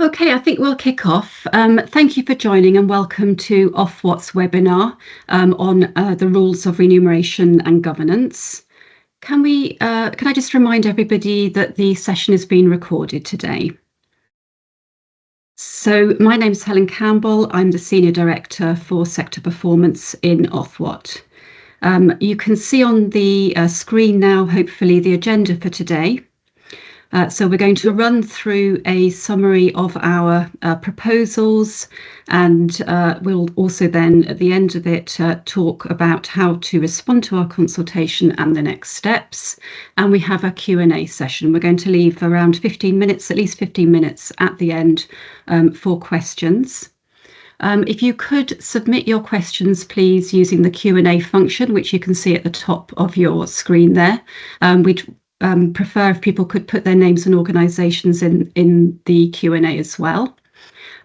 Okay, I think we'll kick off. Thank you for joining and welcome to Ofwat's webinar on the rules of remuneration and governance. Can I just remind everybody that the session is being recorded today? So my name is Helen Campbell. I'm the Senior Director for Sector Performance in Ofwat. You can see on the screen now, hopefully, the agenda for today. So we're going to run through a summary of our proposals, and we'll also then, at the end of it, talk about how to respond to our consultation and the next steps. And we have a Q&A session. We're going to leave around 15 minutes, at least 15 minutes at the end for questions. If you could submit your questions, please, using the Q&A function, which you can see at the top of your screen there. We'd prefer if people could put their names and organisations in the Q&A as well.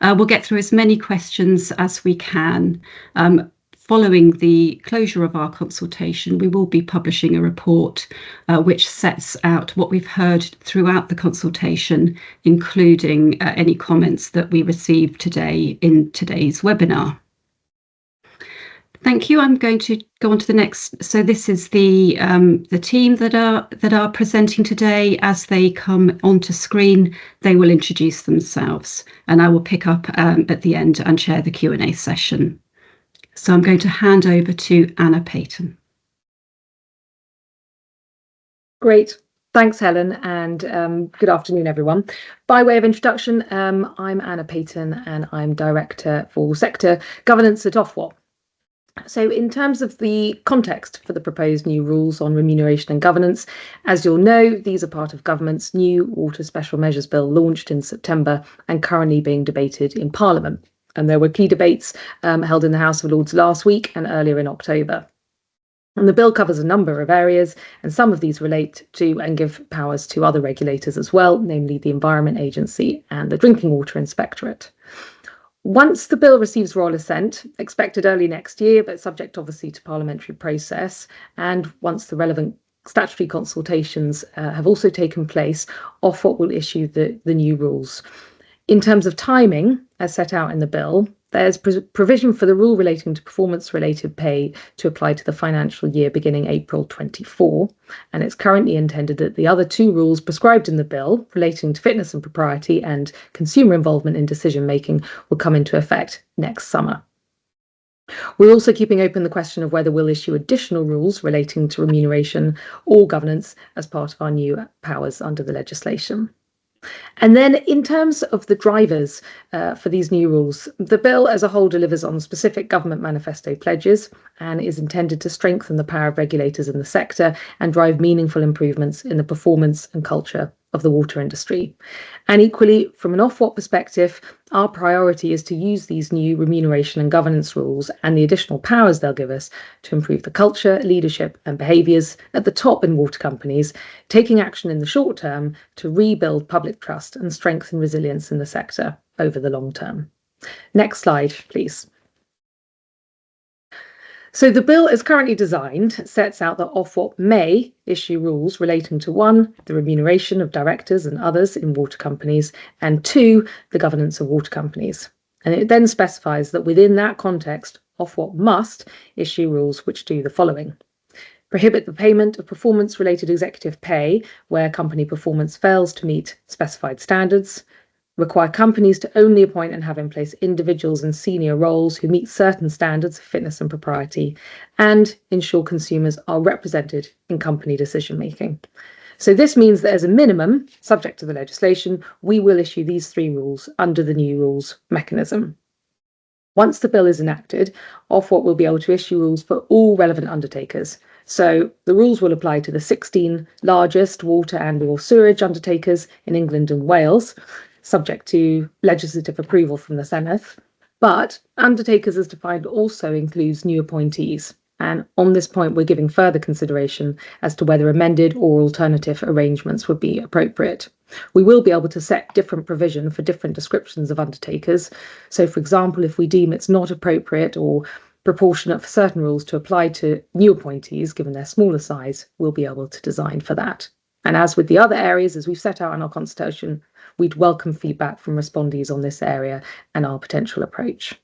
We'll get through as many questions as we can. Following the closure of our consultation, we will be publishing a report which sets out what we've heard throughout the consultation, including any comments that we received today in today's webinar. Thank you. I'm going to go on to the next. So this is the team that are presenting today. As they come onto screen, they will introduce themselves, and I will pick up at the end and chair the Q&A session. So I'm going to hand over to Anna Payton. Great. Thanks, Helen, and good afternoon, everyone. By way of introduction, I'm Anna Payton, and I'm Director for Sector Governance at Ofwat. So in terms of the context for the proposed new rules on remuneration and governance, as you'll know, these are part of government's new Water Special Measures Bill launched in September and currently being debated in Parliament. And there were key debates held in the House of Lords last week and earlier in October. And the bill covers a number of areas, and some of these relate to and give powers to other regulators as well, namely the Environment Agency and the Drinking Water Inspectorate. Once the bill receives royal assent, expected early next year, but subject obviously to parliamentary process, and once the relevant statutory consultations have also taken place, Ofwat will issue the new rules. In terms of timing, as set out in the bill, there's provision for the rule relating to performance-related pay to apply to the financial year beginning April 24, and it's currently intended that the other two rules prescribed in the bill relating to fitness and propriety and consumer involvement in decision-making will come into effect next summer. We're also keeping open the question of whether we'll issue additional rules relating to remuneration or governance as part of our new powers under the legislation. And then in terms of the drivers for these new rules, the bill as a whole delivers on specific government manifesto pledges and is intended to strengthen the power of regulators in the sector and drive meaningful improvements in the performance and culture of the water industry. And equally, from an Ofwat perspective, our priority is to use these new remuneration and governance rules and the additional powers they'll give us to improve the culture, leadership and behaviours at the top in water companies, taking action in the short term to rebuild public trust and strengthen resilience in the sector over the long term. Next slide, please. So the bill as currently designed sets out that Ofwat may issue rules relating to 1, the remuneration of directors and others in water companies, and 2, the governance of water companies. And it then specifies that within that context, Ofwat must issue rules which do the following. Prohibit the payment of performance-related executive pay where company performance fails to meet specified standards. Require companies to only appoint and have in place individuals in senior roles who meet certain standards of fitness and propriety, and ensure consumers are represented in company decision-making. So this means that as a minimum, subject to the legislation, we will issue these 3 rules under the new rules mechanism. Once the bill is enacted, Ofwat will be able to issue rules for all relevant undertakers. So the rules will apply to the 16 largest water and/or sewerage undertakers in England and Wales, subject to legislative approval from the Senate. But undertakers as defined also includes new appointees. And on this point, we're giving further consideration as to whether amended or alternative arrangements would be appropriate. We will be able to set different provision for different descriptions of undertakers. So, for example, if we deem it's not appropriate or proportionate for certain rules to apply to new appointees, given their smaller size, we'll be able to design for that. And as with the other areas, as we've set out in our consultation, we'd welcome feedback from respondees on this area and our potential approach.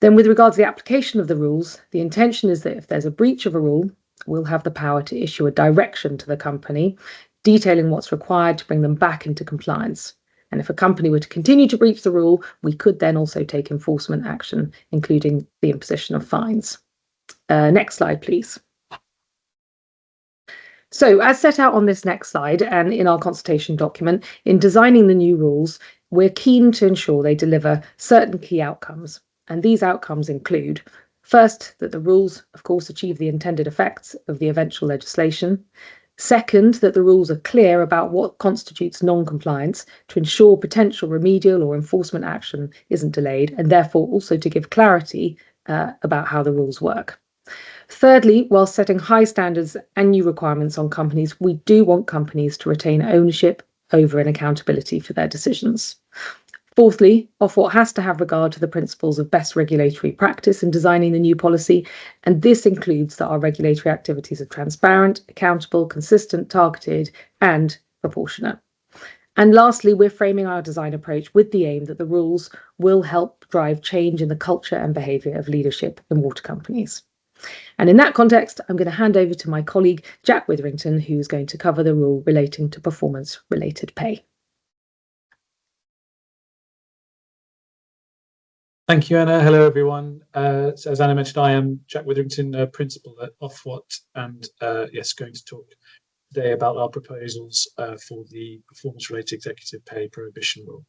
Then with regard to the application of the rules, the intention is that if there's a breach of a rule, we'll have the power to issue a direction to the company detailing what's required to bring them back into compliance. And if a company were to continue to breach the rule, we could then also take enforcement action, including the imposition of fines. Next slide, please. So as set out on this next slide and in our consultation document, in designing the new rules, we're keen to ensure they deliver certain key outcomes. And these outcomes include, first, that the rules, of course, achieve the intended effects of the eventual legislation. Second, that the rules are clear about what constitutes non-compliance to ensure potential remedial or enforcement action isn't delayed, and therefore also to give clarity about how the rules work. Thirdly, while setting high standards and new requirements on companies, we do want companies to retain ownership over and accountability for their decisions. Fourthly, Ofwat has to have regard to the principles of best regulatory practice in designing the new policy, and this includes that our regulatory activities are transparent, accountable, consistent, targeted, and proportionate. And lastly, we're framing our design approach with the aim that the rules will help drive change in the culture and behaviour of leadership in water companies. And in that context, I'm going to hand over to my colleague, Jack Witherington, who's going to cover the rule relating to performance-related pay. Thank you, Anna. Hello, everyone. So as Anna mentioned, I am Jack Witherington, Principal at Ofwat, and yes, going to talk today about our proposals for the performance-related executive pay prohibition rule.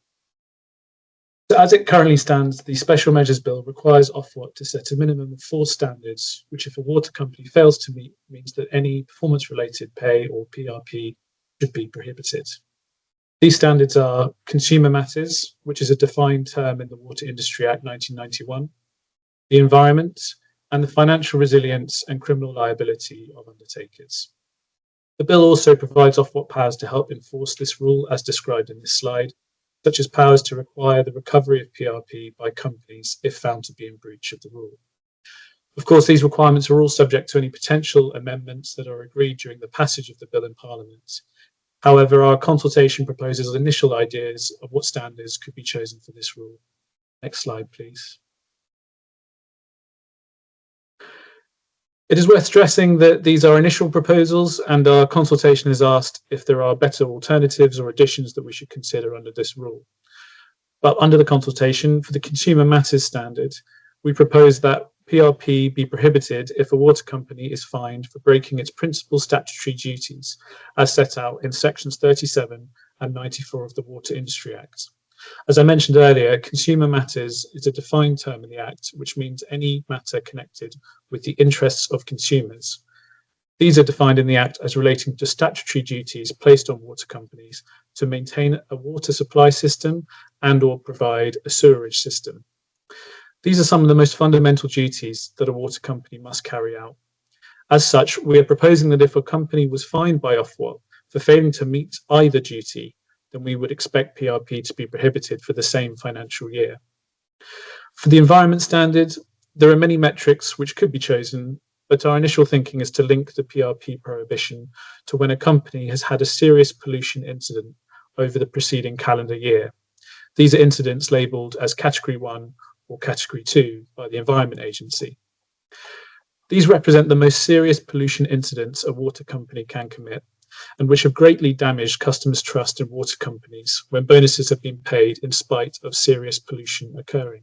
So as it currently stands, the Special Measures Bill requires Ofwat to set a minimum of 4 standards, which if a water company fails to meet, means that any performance-related pay or PRP should be prohibited. These standards are consumer matters, which is a defined term in the Water Industry Act 1991, the environment, and the financial resilience and criminal liability of undertakers. The bill also provides Ofwat powers to help enforce this rule as described in this slide, such as powers to require the recovery of PRP by companies if found to be in breach of the rule. Of course, these requirements are all subject to any potential amendments that are agreed during the passage of the bill in Parliament. However, our consultation proposes initial ideas of what standards could be chosen for this rule. Next slide, please. It is worth stressing that these are initial proposals and our consultation has asked if there are better alternatives or additions that we should consider under this rule. But under the consultation, for the consumer matters standard, we propose that PRP be prohibited if a water company is fined for breaking its principal statutory duties, as set out in sections 37 and 94 of the Water Industry Act. As I mentioned earlier, consumer matters is a defined term in the Act, which means any matter connected with the interests of consumers. These are defined in the Act as relating to statutory duties placed on water companies to maintain a water supply system and/or provide a sewerage system. These are some of the most fundamental duties that a water company must carry out. As such, we are proposing that if a company was fined by Ofwat for failing to meet either duty, then we would expect PRP to be prohibited for the same financial year. For the environment standard, there are many metrics which could be chosen, but our initial thinking is to link the PRP prohibition to when a company has had a serious pollution incident over the preceding calendar year. These are incidents labelled as Category 1 or Category 2 by the Environment Agency. These represent the most serious pollution incidents a water company can commit, and which have greatly damaged customers' trust in water companies when bonuses have been paid in spite of serious pollution occurring.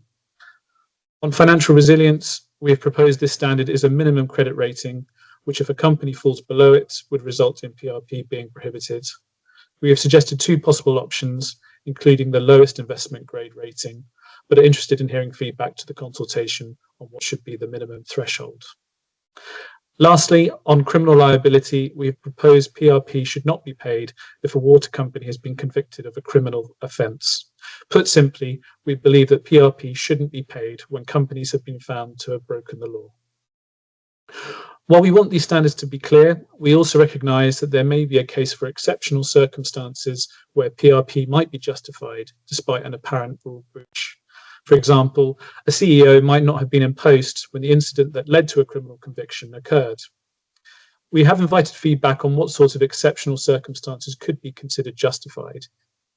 On financial resilience, we have proposed this standard is a minimum credit rating, which if a company falls below it would result in PRP being prohibited. We have suggested 2 possible options, including the lowest investment grade rating, but are interested in hearing feedback to the consultation on what should be the minimum threshold. Lastly, on criminal liability, we have proposed PRP should not be paid if a water company has been convicted of a criminal offence. Put simply, we believe that PRP shouldn't be paid when companies have been found to have broken the law. While we want these standards to be clear, we also recognise that there may be a case for exceptional circumstances where PRP might be justified despite an apparent rule breach. For example, a CEO might not have been in post when the incident that led to a criminal conviction occurred. We have invited feedback on what sorts of exceptional circumstances could be considered justified.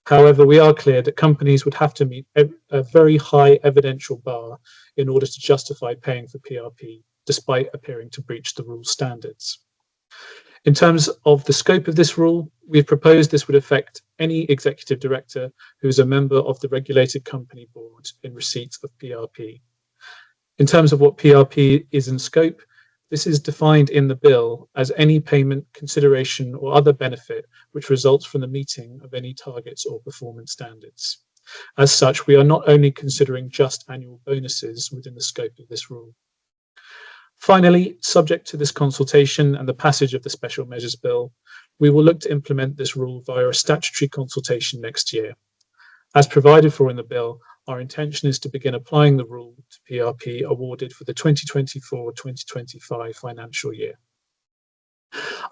However, we are clear that companies would have to meet a very high evidential bar in order to justify paying for PRP, despite appearing to breach the rule's standards. In terms of the scope of this rule, we've proposed this would affect any executive director who is a member of the regulated company board in receipt of PRP. In terms of what PRP is in scope, this is defined in the bill as any payment, consideration, or other benefit which results from the meeting of any targets or performance standards. As such, we are not only considering just annual bonuses within the scope of this rule. Finally, subject to this consultation and the passage of the Special Measures Bill, we will look to implement this rule via a statutory consultation next year. As provided for in the bill, our intention is to begin applying the rule to PRP awarded for the 2024-2025 financial year.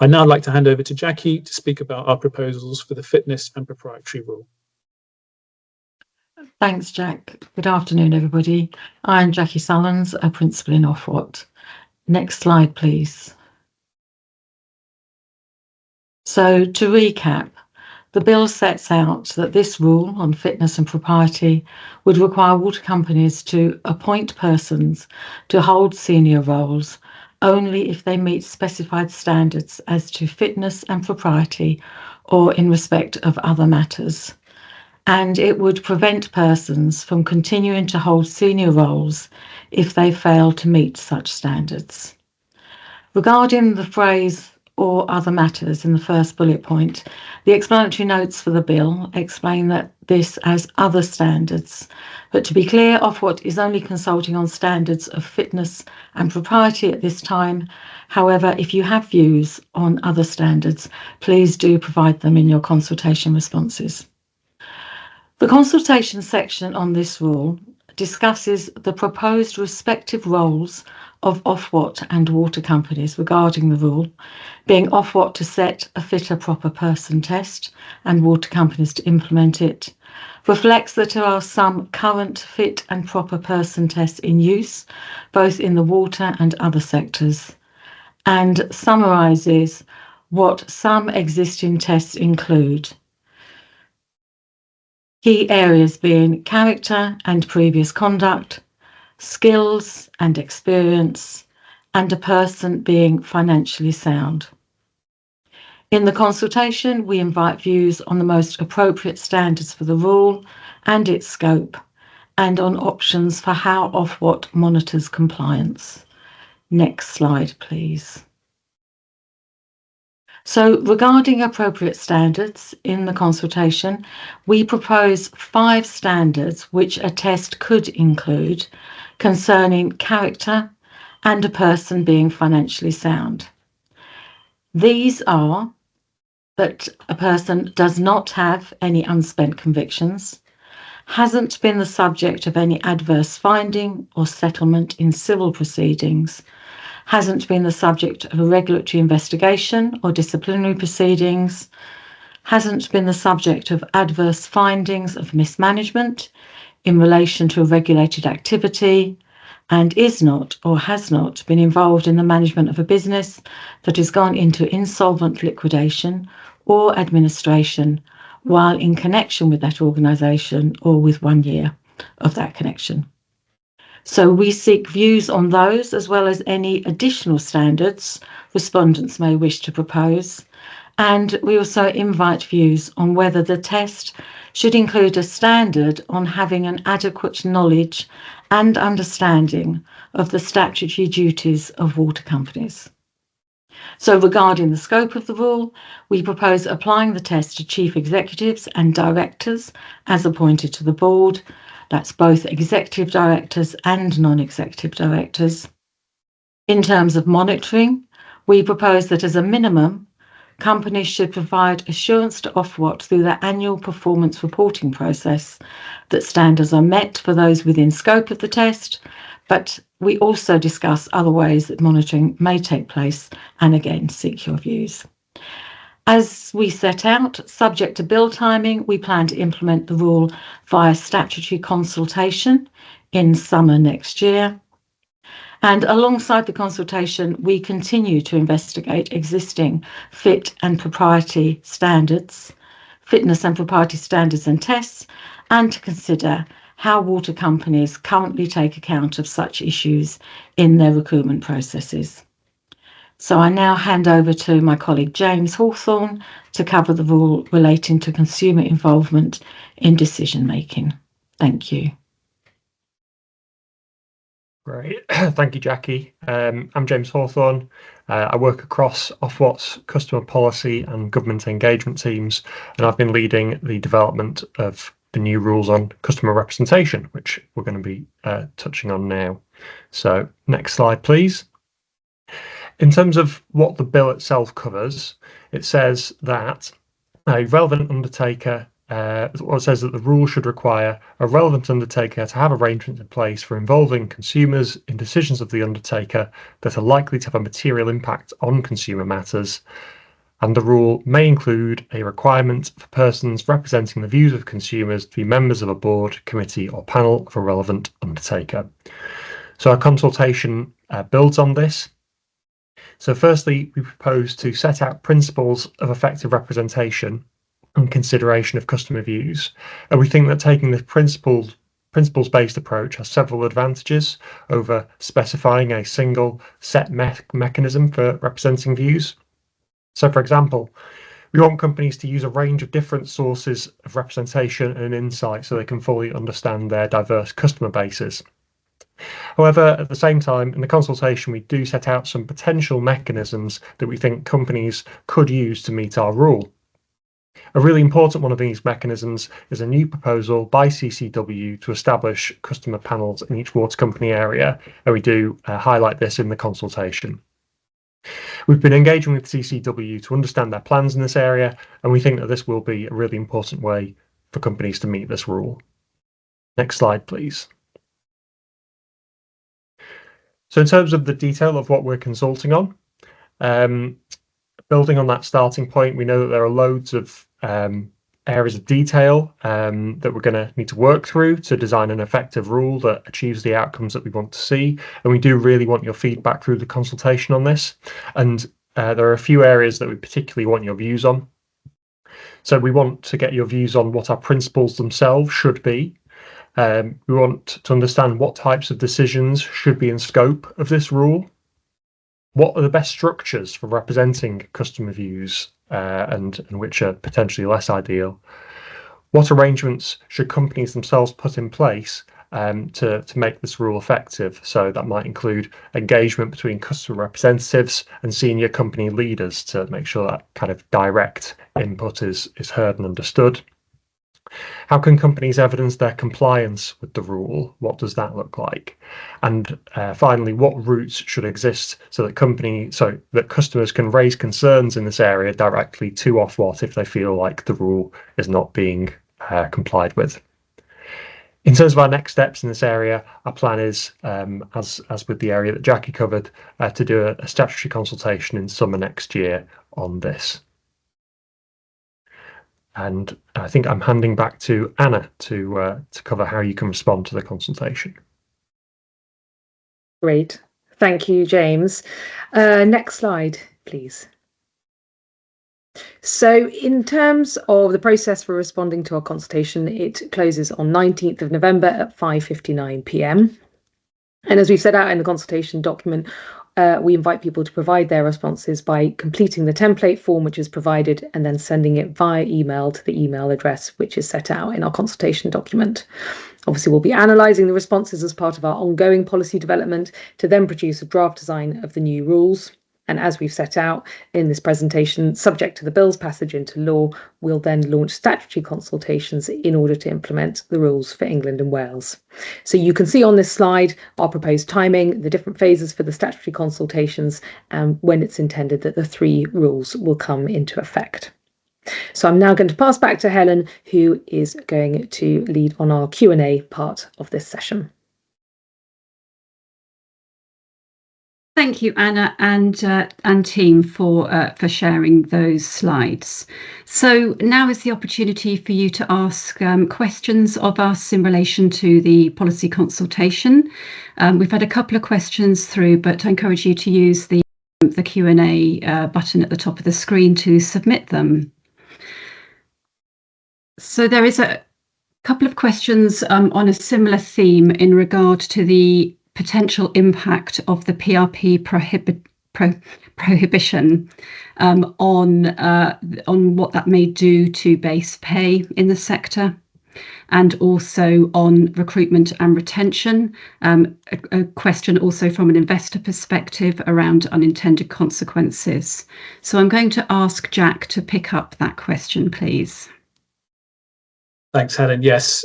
I'd now like to hand over to Jackie to speak about our proposals for the fitness and proprietary rule. Thanks, Jack. Good afternoon, everybody. I'm Jackie Sullens, a principal in Ofwat. Next slide, please. So to recap, the bill sets out that this rule on fitness and propriety would require water companies to appoint persons to hold senior roles only if they meet specified standards as to fitness and propriety or in respect of other matters. And it would prevent persons from continuing to hold senior roles if they fail to meet such standards. Regarding the phrase or other matters in the first bullet point, the explanatory notes for the bill explain that this as other standards. But to be clear, Ofwat is only consulting on standards of fitness and propriety at this time. However, if you have views on other standards, please do provide them in your consultation responses. The consultation section on this rule discusses the proposed respective roles of Ofwat and water companies regarding the rule, being Ofwat to set a fitter proper person test and water companies to implement it, reflects that there are some current fit and proper person tests in use, both in the water and other sectors, and summarises what some existing tests include. Key areas being character and previous conduct, skills and experience, and a person being financially sound. In the consultation, we invite views on the most appropriate standards for the rule and its scope, and on options for how Ofwat monitors compliance. Next slide, please. So regarding appropriate standards in the consultation, we propose 5 standards which a test could include concerning character and a person being financially sound. These are that a person does not have any unspent convictions, hasn't been the subject of any adverse finding or settlement in civil proceedings, hasn't been the subject of a regulatory investigation or disciplinary proceedings, hasn't been the subject of adverse findings of mismanagement in relation to a regulated activity, and is not or has not been involved in the management of a business that has gone into insolvent liquidation or administration while in connection with that organisation or with 1 year of that connection. So we seek views on those as well as any additional standards respondents may wish to propose. And we also invite views on whether the test should include a standard on having an adequate knowledge and understanding of the statutory duties of water companies. So regarding the scope of the rule, we propose applying the test to chief executives and directors as appointed to the board. That's both executive directors and non-executive directors. In terms of monitoring, we propose that as a minimum, companies should provide assurance to Ofwat through their annual performance reporting process that standards are met for those within scope of the test, but we also discuss other ways that monitoring may take place and again seek your views. As we set out, subject to bill timing, we plan to implement the rule via statutory consultation in summer next year. And alongside the consultation, we continue to investigate existing fitness and propriety standards and tests, and to consider how water companies currently take account of such issues in their recruitment processes. So I now hand over to my colleague James Hawthorne to cover the rule relating to consumer involvement in decision making. Thank you. Great, thank you, Jackie. I'm James Hawthorne. I work across Ofwat's customer policy and government engagement teams, and I've been leading the development of the new rules on customer representation, which we're going to be touching on now. So next slide, please. In terms of what the bill itself covers, it says that a relevant undertaker it says that the rule should require a relevant undertaker to have arrangements in place for involving consumers in decisions of the undertaker that are likely to have a material impact on consumer matters, and the rule may include a requirement for persons representing the views of consumers to be members of a board, committee or panel of a relevant undertaker. So our consultation builds on this. So firstly, we propose to set out principles of effective representation and consideration of customer views. And we think that taking the principles-based approach has several advantages over specifying a single set mechanism for representing views. So for example, we want companies to use a range of different sources of representation and insight so they can fully understand their diverse customer bases. However, at the same time, in the consultation, we do set out some potential mechanisms that we think companies could use to meet our rule. A really important one of these mechanisms is a new proposal by CCW to establish customer panels in each water company area, and we do highlight this in the consultation. We've been engaging with CCW to understand their plans in this area, and we think that this will be a really important way for companies to meet this rule. Next slide, please. So in terms of the detail of what we're consulting on, building on that starting point, we know that there are loads of areas of detail that we're going to need to work through to design an effective rule that achieves the outcomes that we want to see. And we do really want your feedback through the consultation on this. And there are a few areas that we particularly want your views on. So we want to get your views on what our principles themselves should be. We want to understand what types of decisions should be in scope of this rule. What are the best structures for representing customer views and which are potentially less ideal? What arrangements should companies themselves put in place to make this rule effective? So that might include engagement between customer representatives and senior company leaders to make sure that kind of direct input is heard and understood. How can companies evidence their compliance with the rule? What does that look like? And finally, what routes should exist so that customers can raise concerns in this area directly to Ofwat if they feel like the rule is not being complied with? In terms of our next steps in this area, our plan is, as with the area that Jackie covered, to do a statutory consultation in summer next year on this. And I think I'm handing back to Anna to cover how you can respond to the consultation. Great. Thank you, James. Next slide, please. So in terms of the process for responding to our consultation, it closes on 19th of November at 5:59 p.m. And as we've set out in the consultation document, we invite people to provide their responses by completing the template form which is provided and then sending it via email to the email address which is set out in our consultation document. Obviously, we'll be analysing the responses as part of our ongoing policy development to then produce a draft design of the new rules. And as we've set out in this presentation, subject to the bill's passage into law, we'll then launch statutory consultations in order to implement the rules for England and Wales. So you can see on this slide our proposed timing, the different phases for the statutory consultations, and when it's intended that the 3 rules will come into effect. So I'm now going to pass back to Helen, who is going to lead on our Q&A part of this session. Thank you, Anna and team for sharing those slides. So now is the opportunity for you to ask questions of us in relation to the policy consultation. We've had a couple of questions through, but I encourage you to use the Q&A button at the top of the screen to submit them. So there is a couple of questions on a similar theme in regard to the potential impact of the PRP prohibition on what that may do to base pay in the sector, and also on recruitment and retention. A question also from an investor perspective around unintended consequences. So I'm going to ask Jack to pick up that question, please. Thanks, Helen. Yes,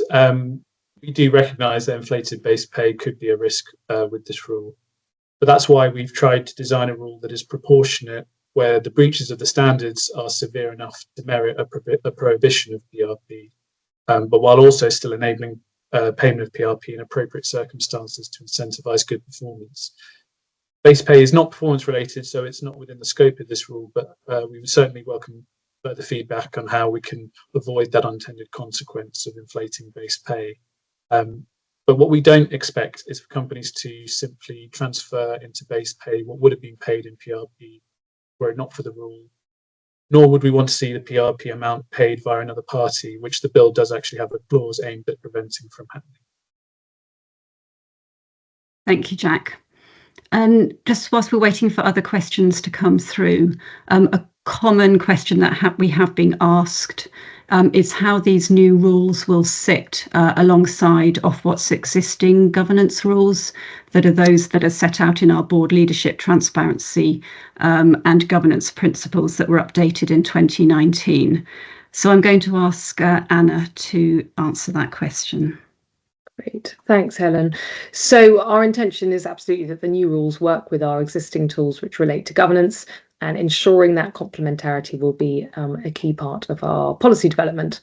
we do recognise that inflated base pay could be a risk with this rule. But that's why we've tried to design a rule that is proportionate, where the breaches of the standards are severe enough to merit a prohibition of PRP, but while also still enabling payment of PRP in appropriate circumstances to incentivise good performance. Base pay is not performance related, so it's not within the scope of this rule, but we would certainly welcome further feedback on how we can avoid that unintended consequence of inflating base pay. But what we don't expect is for companies to simply transfer into base pay what would have been paid in PRP were it not for the rule. Nor would we want to see the PRP amount paid via another party, which the bill does actually have a clause aimed at preventing from happening. Thank you, Jack. And just whilst we're waiting for other questions to come through, a common question that we have been asked is how these new rules will sit alongside Ofwat's existing governance rules, that are those that are set out in our board leadership transparency and governance principles that were updated in 2019. So I'm going to ask Anna to answer that question. Great, thanks, Helen. So our intention is absolutely that the new rules work with our existing tools which relate to governance, and ensuring that complementarity will be a key part of our policy development.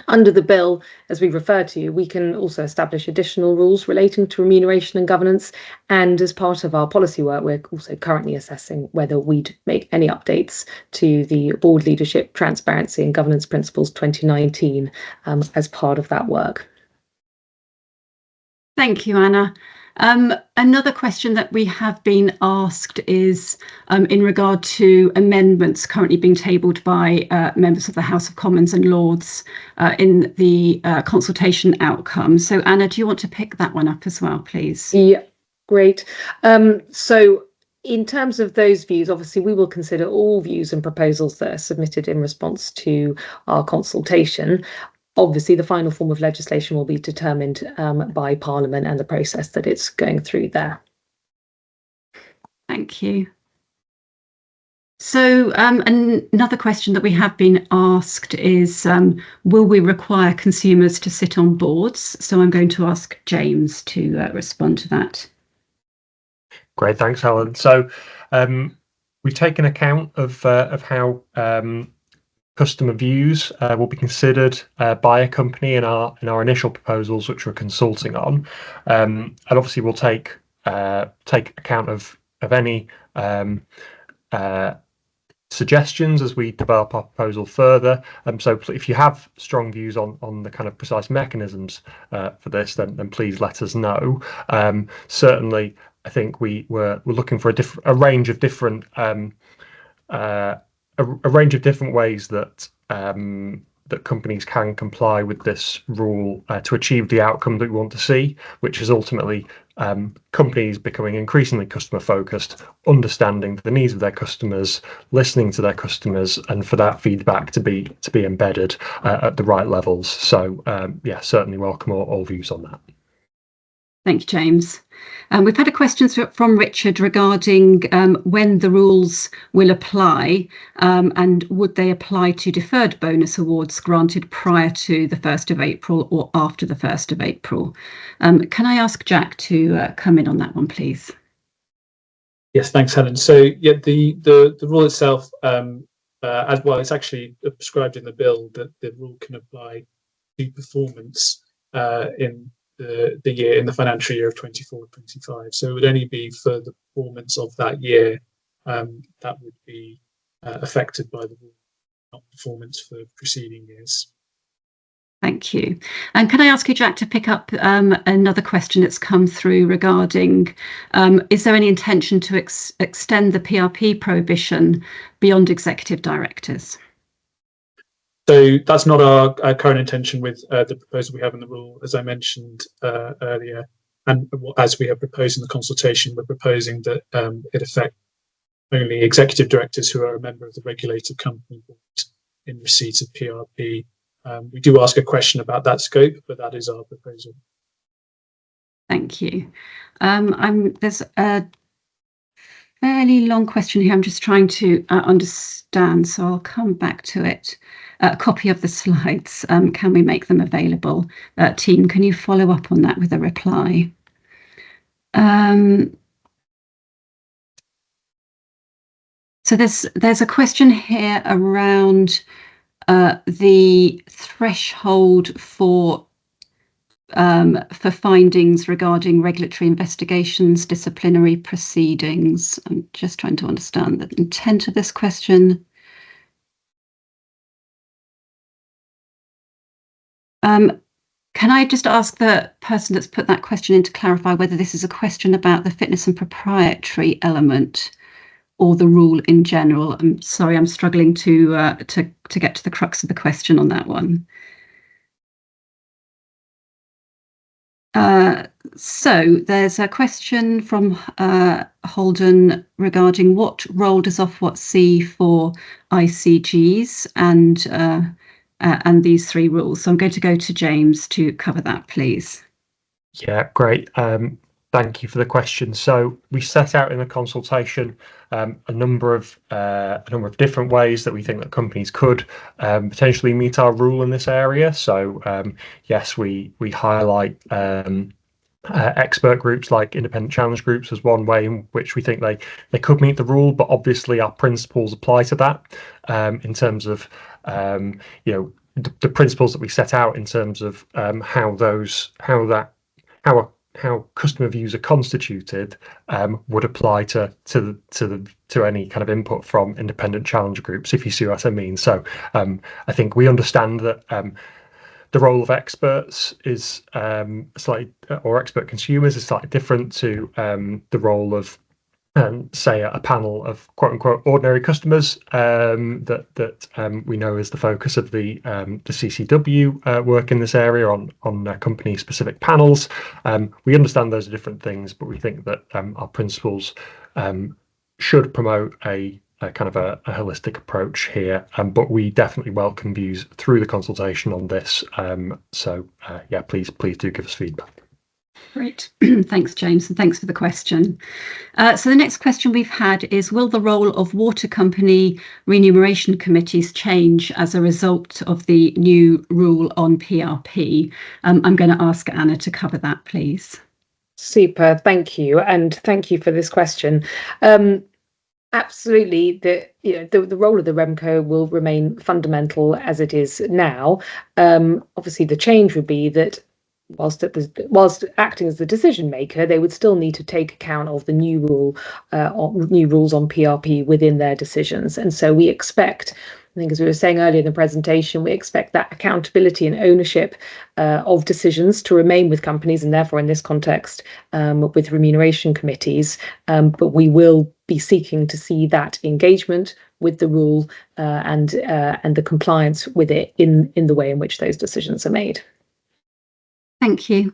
Under the bill, as we referred to, we can also establish additional rules relating to remuneration and governance, and as part of our policy work, we're also currently assessing whether we'd make any updates to the board leadership transparency and governance principles 2019 as part of that work. Thank you, Anna. Another question that we have been asked is in regard to amendments currently being tabled by members of the House of Commons and Lords in the consultation outcome. So Anna, do you want to pick that one up as well, please? Yeah, great. So in terms of those views, obviously we will consider all views and proposals that are submitted in response to our consultation. Obviously, the final form of legislation will be determined by Parliament and the process that it's going through there. Thank you. So another question that we have been asked is, will we require consumers to sit on boards? So I'm going to ask James to respond to that. Great, thanks, Helen. So we've taken account of how customer views will be considered by a company in our initial proposals, which we're consulting on, and obviously we'll take account of any suggestions as we develop our proposal further. So if you have strong views on the kind of precise mechanisms for this, then please let us know. Certainly, I think we're looking for a range of different a range of different ways that that companies can comply with this rule to achieve the outcome that we want to see, which is ultimately companies becoming increasingly customer focused, understanding the needs of their customers, listening to their customers, and for that feedback to be embedded at the right levels. So yeah, certainly welcome all views on that. Thank you, James. We've had a question from Richard regarding when the rules will apply and would they apply to deferred bonus awards granted prior to the 1st of April or after the 1st of April. Can I ask Jack to come in on that one, please? Yes, thanks, Helen. So yeah, the rule itself, as well, it's actually prescribed in the bill that the rule can apply to performance in the year in the financial year of 24-25. So it would only be for the performance of that year that would be affected by the rule, not performance for preceding years. Thank you. And can I ask you, Jack, to pick up another question that's come through regarding, is there any intention to extend the PRP prohibition beyond executive directors? So that's not our current intention with the proposal we have in the rule. As I mentioned earlier, and as we have proposed in the consultation, we're proposing that it affect only executive directors who are a member of the regulated company board in receipt of PRP. We do ask a question about that scope, but that is our proposal. Thank you. There's a fairly long question here. I'm just trying to understand, so I'll come back to it. A copy of the slides. Can we make them available? Team, can you follow up on that with a reply? So there's a question here around the threshold for findings regarding regulatory investigations, disciplinary proceedings. I'm just trying to understand the intent of this question. Can I just ask the person that's put that question in to clarify whether this is a question about the fitness and proprietary element or the rule in general? I'm sorry, I'm struggling to get to the crux of the question on that one. So there's a question from Holden regarding what role does Ofwat see for ICGs and these three rules. So I'm going to go to James to cover that, please. Yeah, great. Thank you for the question. So we set out in the consultation a number of different ways that we think that companies could potentially meet our rule in this area. So yes, we highlight expert groups like independent challenge groups as one way in which we think they could meet the rule, but obviously our principles apply to that in terms of the principles that we set out in terms of how customer views are constituted would apply to any kind of input from independent challenge groups, if you see what I mean. So I think we understand that the role of experts is or expert consumers is slightly different to the role of say a panel of quote unquote ordinary customers that we know is the focus of the CCW work in this area on company specific panels. We understand those are different things, but we think that our principles should promote a kind of a holistic approach here, but we definitely welcome views through the consultation on this. So yeah, please do give us feedback. Great. Thanks, James, and thanks for the question. So the next question we've had is, will the role of water company remuneration committees change as a result of the new rule on PRP? I'm going to ask Anna to cover that, please. Super, thank you, and thank you for this question. Absolutely, the role of the RemCo will remain fundamental as it is now. Obviously, the change would be that whilst acting as the decision maker, they would still need to take account of the new rules on PRP within their decisions. And so we expect, I think as we were saying earlier in the presentation, we expect that accountability and ownership of decisions to remain with companies, and therefore in this context with remuneration committees. But we will be seeking to see that engagement with the rule and the compliance with it in the way in which those decisions are made. Thank you.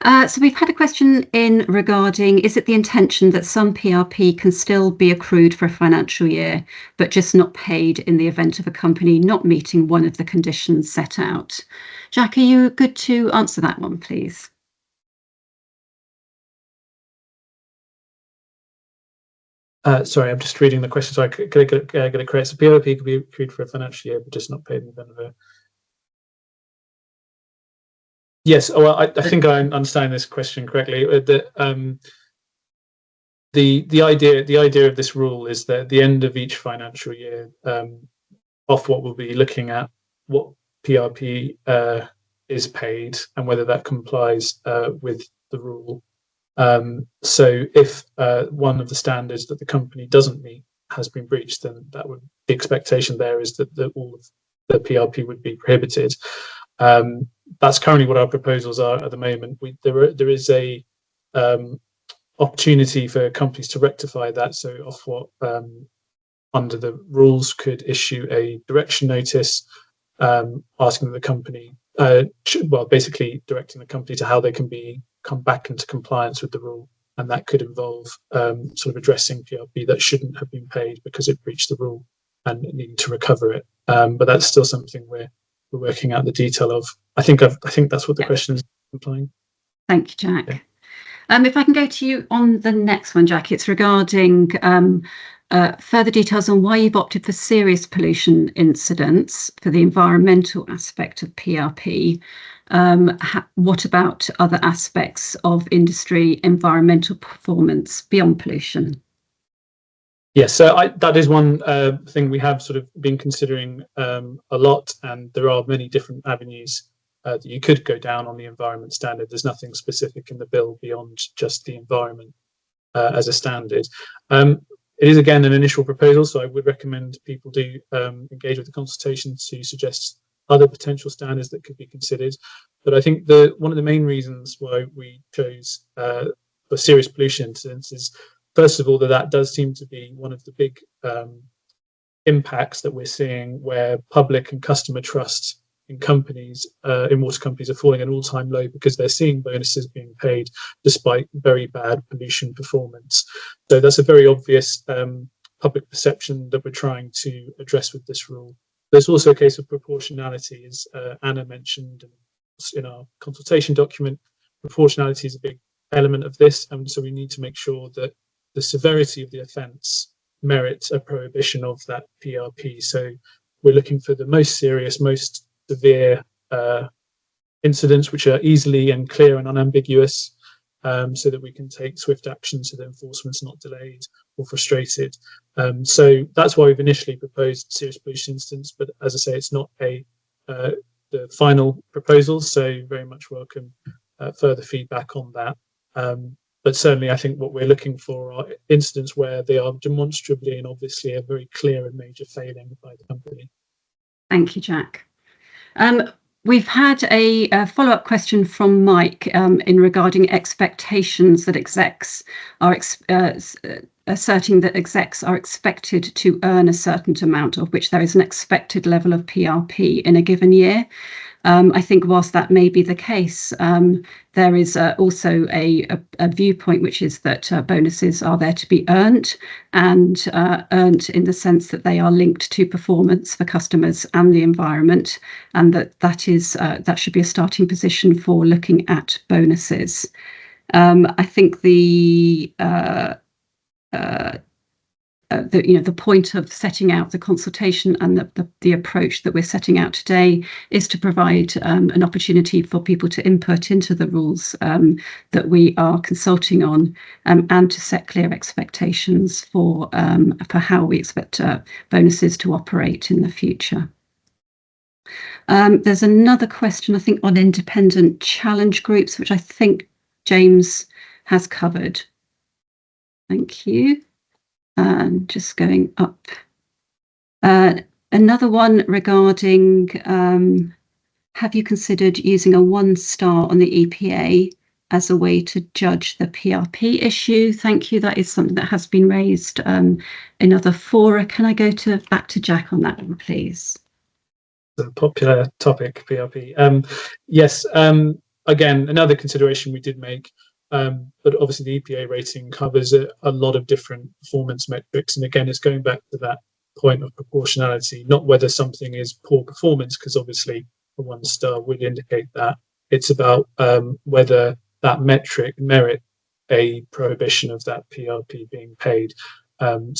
So we've had a question in regarding, is it the intention that some PRP can still be accrued for a financial year, but just not paid in the event of a company not meeting one of the conditions set out? Jack, are you good to answer that one, please? Sorry, I'm just reading the question, so I could get it correct. So PRP could be accrued for a financial year, but just not paid in the event of a... Yes, well, I think I understand this question correctly. The idea of this rule is that at the end of each financial year, Ofwat will be looking at what PRP is paid and whether that complies with the rule. So if one of the standards that the company doesn't meet has been breached, then the expectation there is that all of the PRP would be prohibited. That's currently what our proposals are at the moment. There is a opportunity for companies to rectify that. So Ofwat, under the rules, could issue a direction notice asking the company, basically directing the company to how they can come back into compliance with the rule, and that could involve sort of addressing PRP that shouldn't have been paid because it breached the rule and needing to recover it. But that's still something we're working out the detail of. I think that's what the question is implying. Thank you, Jack. Yeah. If I can go to you on the next one, Jack, it's regarding further details on why you've opted for serious pollution incidents for the environmental aspect of PRP. What about other aspects of industry environmental performance beyond pollution? Yes, so that is one thing we have sort of been considering a lot, and there are many different avenues that you could go down on the environment standard. There's nothing specific in the bill beyond just the environment as a standard. It is, again, an initial proposal, so I would recommend people do engage with the consultation to suggest other potential standards that could be considered. But I think one of the main reasons why we chose for serious pollution incidents is, first of all, that does seem to be one of the big impacts that we're seeing, where public and customer trust in companies, in water companies, are falling at an all-time low because they're seeing bonuses being paid despite very bad pollution performance. So that's a very obvious public perception that we're trying to address with this rule. There's also a case of proportionality, as Anna mentioned in our consultation document. Proportionality is a big element of this, and so we need to make sure that the severity of the offence merits a prohibition of that PRP. So we're looking for the most serious, most severe incidents which are easily and clear and unambiguous, so that we can take swift action so that enforcement's not delayed or frustrated. So that's why we've initially proposed serious pollution incidents, but as I say, it's not the final proposal, so very much welcome further feedback on that. But certainly I think what we're looking for are incidents where they are demonstrably and obviously a very clear and major failing by the company. Thank you, Jack. We've had a follow-up question from Mike in regarding expectations that execs are asserting that execs are expected to earn a certain amount, of which there is an expected level of PRP in a given year. I think whilst that may be the case, there is also a viewpoint which is that bonuses are there to be earned, and earned in the sense that they are linked to performance for customers and the environment, and that should be a starting position for looking at bonuses. I think the point of setting out the consultation and the approach that we're setting out today is to provide an opportunity for people to input into the rules that we are consulting on, and to set clear expectations for how we expect bonuses to operate in the future. There's another question, I think, on independent challenge groups, which I think James has covered. Thank you. And just going up. Another one regarding, have you considered using a 1-star on the EPA as a way to judge the PRP issue? Thank you. That is something that has been raised in other fora. Can I go back to Jack on that one, please? The popular topic, PRP. Yes, again, another consideration we did make. But obviously the EPA rating covers a lot of different performance metrics, and again, it's going back to that point of proportionality, not whether something is poor performance, because obviously a 1-star would indicate that. It's about whether that metric merit a prohibition of that PRP being paid. Our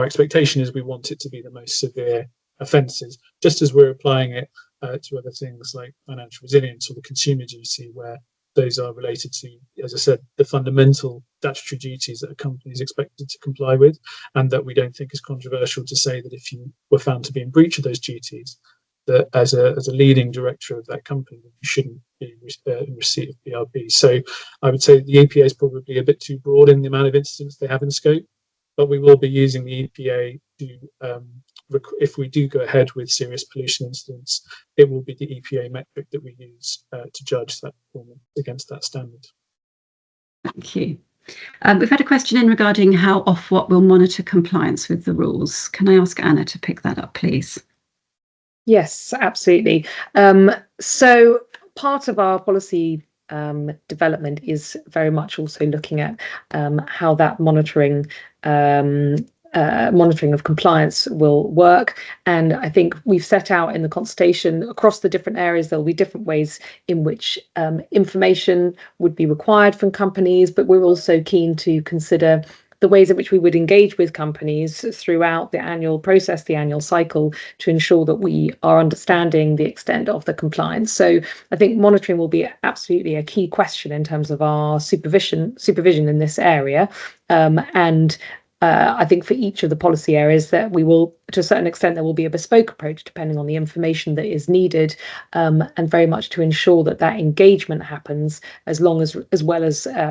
expectation is we want it to be the most severe offences, just as we're applying it to other things like financial resilience or the consumer duty, where those are related to, as I said, the fundamental statutory duties that a company is expected to comply with, and that we don't think is controversial to say that if you were found to be in breach of those duties, that as a leading director of that company, you shouldn't be in receipt of PRP. So I would say the EPA is probably a bit too broad in the amount of incidents they have in scope, but we will be using the EPA to, if we do go ahead with serious pollution incidents, it will be the EPA metric that we use to judge that performance against that standard. Thank you. We've had a question in regarding how Ofwat will monitor compliance with the rules. Can I ask Anna to pick that up, please? Yes, absolutely. So part of our policy development is very much also looking at how that monitoring of compliance will work. And I think we've set out in the consultation across the different areas, there'll be different ways in which information would be required from companies, but we're also keen to consider the ways in which we would engage with companies throughout the annual process, the annual cycle, to ensure that we are understanding the extent of the compliance. So I think monitoring will be absolutely a key question in terms of our supervision in this area. I think for each of the policy areas that we will, to a certain extent, there will be a bespoke approach depending on the information that is needed, and very much to ensure that that engagement happens as well as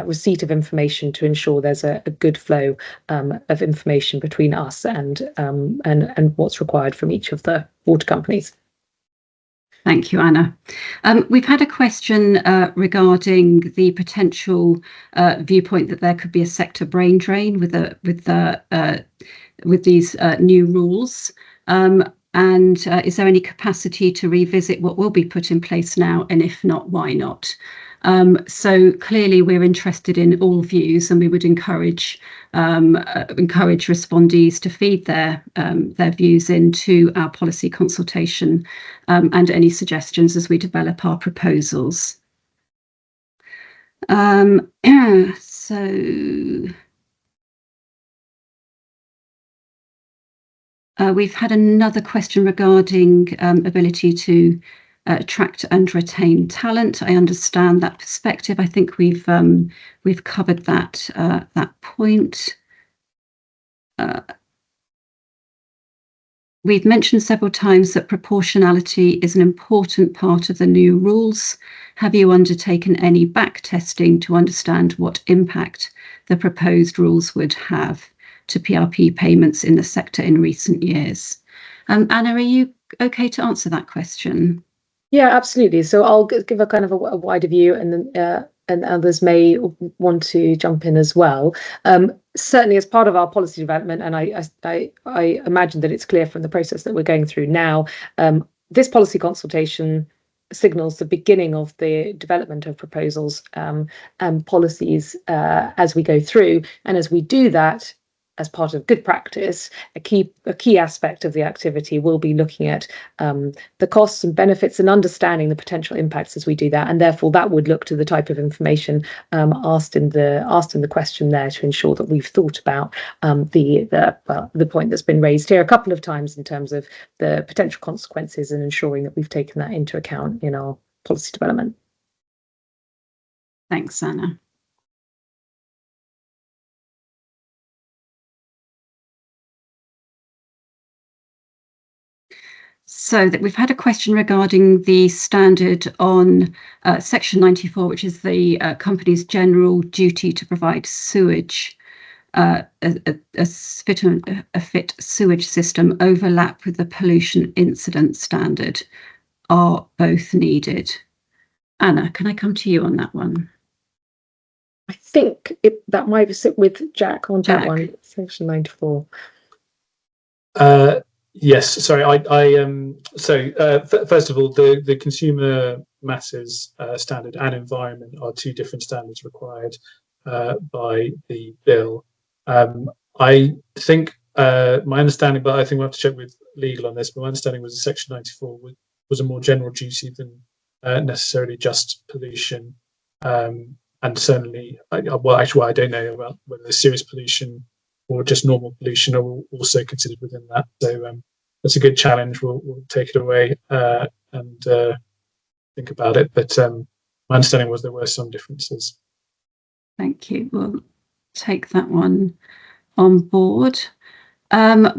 receipt of information to ensure there's a good flow of information between us and what's required from each of the water companies. Thank you, Anna. We've had a question regarding the potential viewpoint that there could be a sector brain drain with these new rules. And is there any capacity to revisit what will be put in place now? And if not, why not? So clearly we're interested in all views, and we would encourage respondees to feed their views into our policy consultation, and any suggestions as we develop our proposals. We've had another question regarding ability to attract and retain talent. I understand that perspective. I think we've covered that point. We've mentioned several times that proportionality is an important part of the new rules. Have you undertaken any back testing to understand what impact the proposed rules would have to PRP payments in the sector in recent years? Anna, are you okay to answer that question? Yeah, absolutely. So I'll give a kind of a wider view, and then and others may want to jump in as well. Certainly, as part of our policy development, and I imagine that it's clear from the process that we're going through now, this policy consultation signals the beginning of the development of proposals and policies as we go through. And as we do that, as part of good practice, a key aspect of the activity will be looking at the costs and benefits and understanding the potential impacts as we do that, and therefore that would look to the type of information asked in the question there to ensure that we've thought about the point that's been raised here a couple of times in terms of the potential consequences and ensuring that we've taken that into account in our policy development. Thanks, Anna. So that we've had a question regarding the standard on section 94, which is the company's general duty to provide sewage, a fit sewage system overlap with the pollution incident standard. Are both needed? Anna, can I come to you on that one? I think that might sit with Jack on that one, section 94. Yes, sorry. First of all, the consumer masses standard and environment are two different standards required by the bill. I think my understanding, but I think we'll have to check with legal on this, but my understanding was that section 94 was a more general duty than necessarily just pollution. And certainly, I don't know about whether serious pollution or just normal pollution are also considered within that. So that's a good challenge. We'll take it away and think about it. But my understanding was there were some differences. Thank you. We'll take that one on board.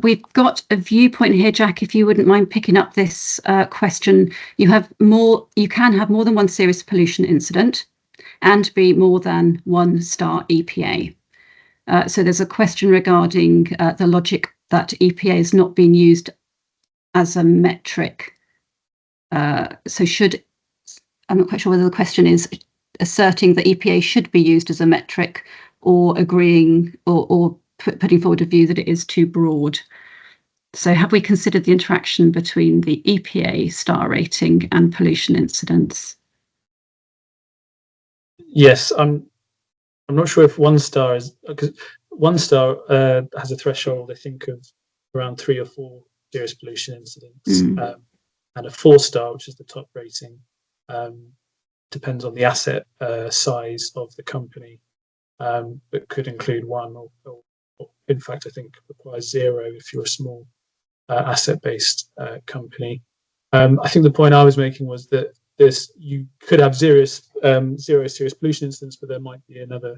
We've got a viewpoint here, Jack. If you wouldn't mind picking up this question, you can have more than one serious pollution incident and be more than 1-star EPA. So there's a question regarding the logic that EPA is not being used as a metric. I'm not quite sure whether the question is asserting that EPA should be used as a metric, or agreeing or putting forward a view that it is too broad. So have we considered the interaction between the EPA star rating and pollution incidents? Yes, I'm not sure if 1-star is, because 1-star has a threshold, I think, of around 3 or 4 serious pollution incidents, and a 4-star, which is the top rating, depends on the asset size of the company, but could include 1 or in fact, I think requires 0 if you're a small asset-based company. I think the point I was making was that you could have 0 serious pollution incidents, but there might be another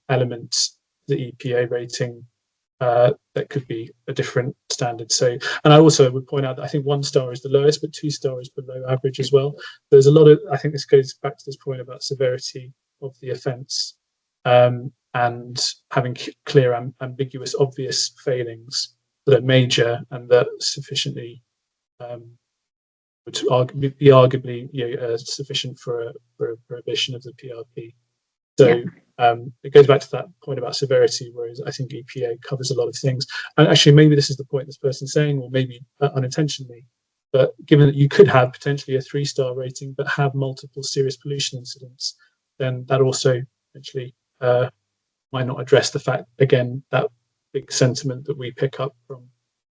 element, the EPA rating, that could be a different standard. So, and I also would point out that I think 1-star is the lowest, but 2-star is below average as well. There's a lot of, I think this goes back to this point about severity of the offence, and having clear, ambiguous, obvious failings that are major and that sufficiently would be arguably sufficient for a prohibition of the PRP. So it goes back to that point about severity, whereas I think EPA covers a lot of things. And actually, maybe this is the point this person's saying, or maybe unintentionally, but given that you could have potentially a 3-star rating but have multiple serious pollution incidents, then that also actually might not address the fact, again, that big sentiment that we pick up from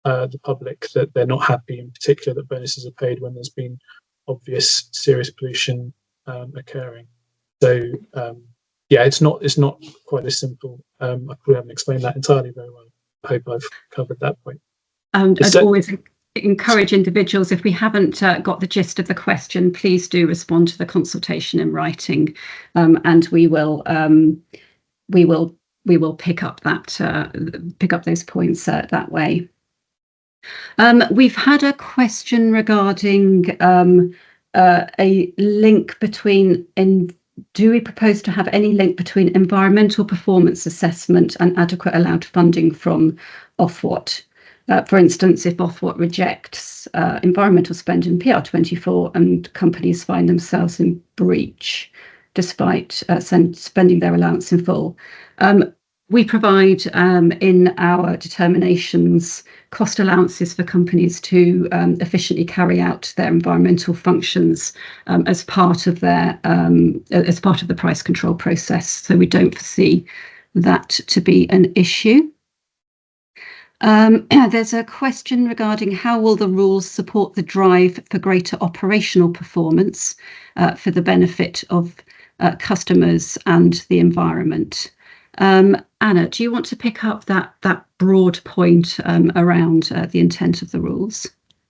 the public, that they're not happy, in particular that bonuses are paid when there's been obvious serious pollution occurring. So yeah, it's not quite as simple. I probably haven't explained that entirely very well. I hope I've covered that point. I'd always encourage individuals, if we haven't got the gist of the question, please do respond to the consultation in writing, and we will pick up those points that way. We've had a question regarding a link between, do we propose to have any link between environmental performance assessment and adequate allowed funding from Ofwat? For instance, if Ofwat rejects environmental spend in PR24 and companies find themselves in breach despite spending their allowance in full. We provide in our determinations cost allowances for companies to efficiently carry out their environmental functions as part of the price control process. So we don't foresee that to be an issue. There's a question regarding how will the rules support the drive for greater operational performance for the benefit of customers and the environment. Anna, do you want to pick up that broad point around the intent of the rules?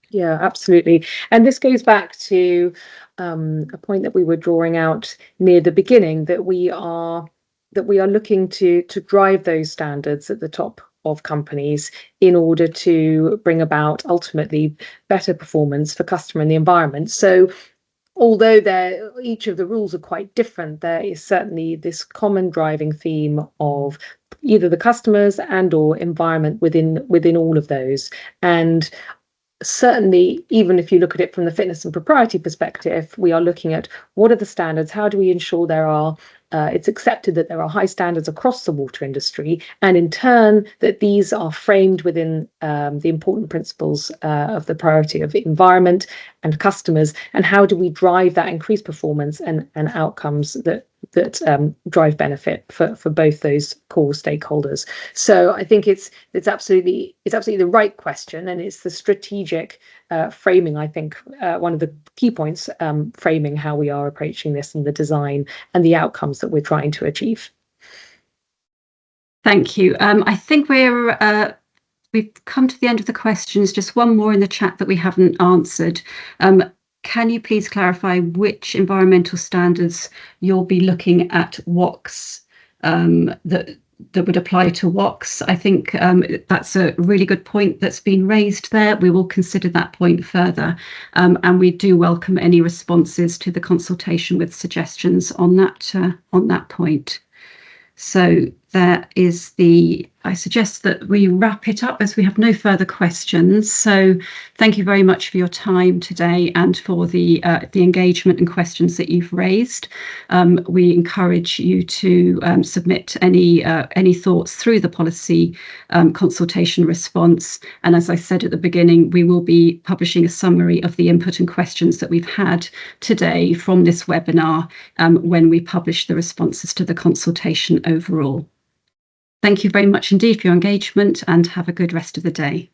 Yeah, absolutely. And this goes back to a point that we were drawing out near the beginning, that we are looking to drive those standards at the top of companies in order to bring about ultimately better performance for customer and the environment. So although each of the rules are quite different, there is certainly this common driving theme of either the customers and or environment within all of those. And certainly, even if you look at it from the fitness and propriety perspective, we are looking at what are the standards, how do we ensure it's accepted that there are high standards across the water industry, and in turn that these are framed within the important principles of the priority of environment and customers, and how do we drive that increased performance and outcomes that drive benefit for both those core stakeholders. So I think it's absolutely the right question, and it's the strategic framing, I think, one of the key points, framing how we are approaching this and the design and the outcomes that we're trying to achieve. Thank you. I think we've come to the end of the questions. Just one more in the chat that we haven't answered. Can you please clarify which environmental standards you'll be looking at WOX, that would apply to WOCs. I think that's a really good point that's been raised there. We will consider that point further, and we do welcome any responses to the consultation with suggestions on that point. So there is I suggest that we wrap it up as we have no further questions. So thank you very much for your time today and for the engagement and questions that you've raised. We encourage you to submit any thoughts through the policy consultation response. And as I said at the beginning, we will be publishing a summary of the input and questions that we've had today from this webinar when we publish the responses to the consultation overall. Thank you very much indeed for your engagement, and have a good rest of the day.